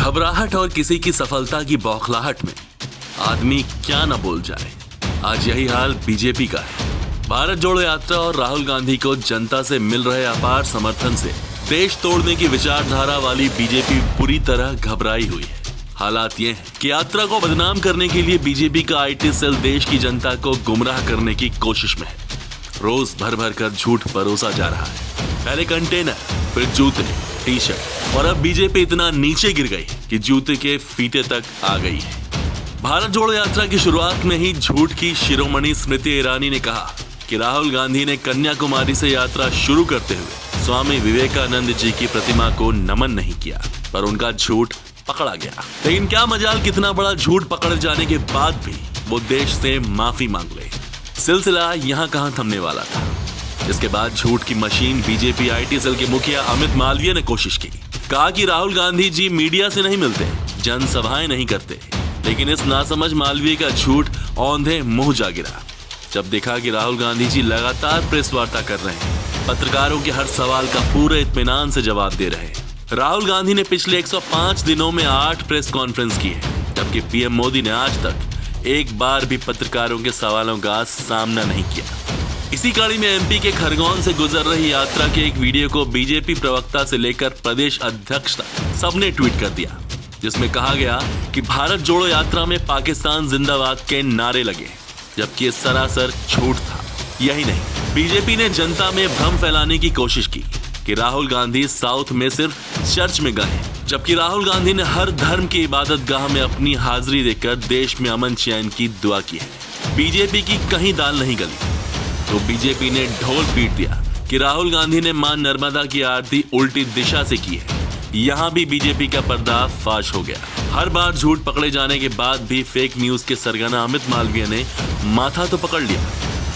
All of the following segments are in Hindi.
घबराहट और किसी की सफलता की बौखलाहट में आदमी क्या न बोल जाए, आज यही हाल बीजेपी का है। भारत जोड़ो यात्रा और राहुल गांधी को जनता से मिल रहे अपार समर्थन से देश तोड़ने की विचारधारा वाली बीजेपी पूरी तरह घबराई हुई है। हालात ये हैं कि यात्रा को बदनाम करने के लिए बीजेपी का आईटी सेल देश की जनता को गुमराह करने की कोशिश में है। रोज भर भर कर झूठ परोसा जा रहा है। पहले कंटेनर, फिर जूते, टी शर्ट और अब बीजेपी इतना नीचे गिर गई कि जूते के फीते तक आ गई है। भारत जोड़ो यात्रा की शुरुआत में ही झूठ की शिरोमणि स्मृति ईरानी ने कहा कि राहुल गांधी ने कन्याकुमारी से यात्रा शुरू करते हुए स्वामी विवेकानंद जी की प्रतिमा को नमन नहीं किया, पर उनका झूठ पकड़ा गया। लेकिन क्या मजाल, कितना बड़ा झूठ पकड़े जाने के बाद भी वो देश से माफी मांग ले। सिलसिला यहाँ कहाँ थमने वाला था। इसके बाद झूठ की मशीन बीजेपी आईटी सेल के मुखिया अमित मालवीय ने कोशिश की। कहा कि राहुल गांधी जी मीडिया से नहीं मिलते, जनसभाएं नहीं करते। लेकिन इस नासमझ मालवीय का झूठ औंधे मुंह जा गिरा जब देखा कि राहुल गांधी जी लगातार प्रेस वार्ता कर रहे हैं, पत्रकारों के हर सवाल का पूरे इत्मीनान से जवाब दे रहे हैं। राहुल गांधी ने पिछले 105 दिनों में 8 प्रेस कॉन्फ्रेंस की है, जबकि पीएम मोदी ने आज तक एक बार भी पत्रकारों के सवालों का सामना नहीं किया। इसी कड़ी में एमपी के खरगोन से गुजर रही यात्रा के एक वीडियो को बीजेपी प्रवक्ता से लेकर प्रदेश अध्यक्ष तक सबने ट्वीट कर दिया, जिसमें कहा गया कि भारत जोड़ो यात्रा में पाकिस्तान जिंदाबाद के नारे लगे, जबकि ये सरासर झूठ था। यही नहीं, बीजेपी ने जनता में भ्रम फैलाने की कोशिश की कि राहुल गांधी साउथ में सिर्फ चर्च में गए, जबकि राहुल गांधी ने हर धर्म की इबादत गाह में अपनी हाजिरी देकर देश में अमन चैन की दुआ की है। बीजेपी की कहीं दाल नहीं गली तो बीजेपी ने ढोल पीट दिया कि राहुल गांधी ने मां नर्मदा की आरती उल्टी दिशा से की है। यहाँ भी बीजेपी का पर्दाफाश हो गया। हर बार झूठ पकड़े जाने के बाद भी फेक न्यूज के सरगना अमित मालवीय ने माथा तो पकड़ लिया,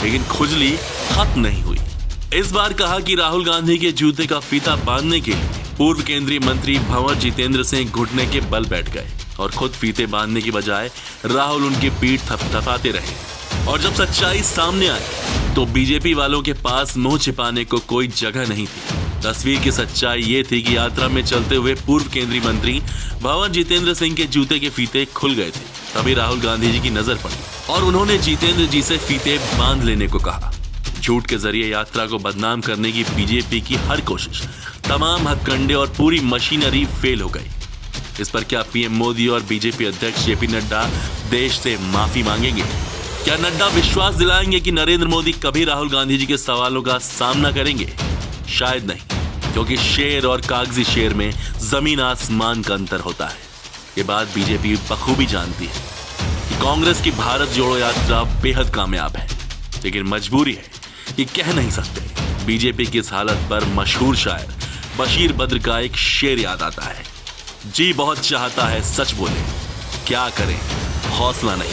लेकिन खुजली खत्म नहीं हुई। इस बार कहा कि राहुल गांधी के जूते का फीता बांधने के लिए पूर्व केंद्रीय मंत्री भंवर जितेंद्र सिंह घुटने के बल बैठ गए और खुद फीते बांधने की बजाय राहुल उनकी पीठ थपथपाते रहे। और जब सच्चाई सामने आई तो बीजेपी वालों के पास मुंह छिपाने को कोई जगह नहीं थी। तस्वीर की सच्चाई ये थी कि यात्रा में चलते हुए पूर्व केंद्रीय मंत्री भंवर जितेंद्र सिंह के जूते के फीते खुल गए थे। तभी राहुल गांधी जी की नजर पड़ी और उन्होंने जितेंद्र जी से फीते बांध लेने को कहा। झूठ के जरिए यात्रा को बदनाम करने की बीजेपी की हर कोशिश, तमाम हथकंडे और पूरी मशीनरी फेल हो गई। इस पर क्या पीएम मोदी और बीजेपी अध्यक्ष जेपी नड्डा देश से माफी मांगेंगे? क्या नड्डा विश्वास दिलाएंगे कि नरेंद्र मोदी कभी राहुल गांधी जी के सवालों का सामना करेंगे? शायद नहीं, क्योंकि शेर और कागजी शेर में जमीन आसमान का अंतर होता है। ये बात बीजेपी बखूबी जानती है कि कांग्रेस की भारत जोड़ो यात्रा बेहद कामयाब है, लेकिन मजबूरी है कि कह नहीं सकते। बीजेपी की इस हालत पर मशहूर शायर बशीर बद्र का एक शेर याद आता है, जी बहुत चाहता है सच बोले, क्या करें हौसला नहीं।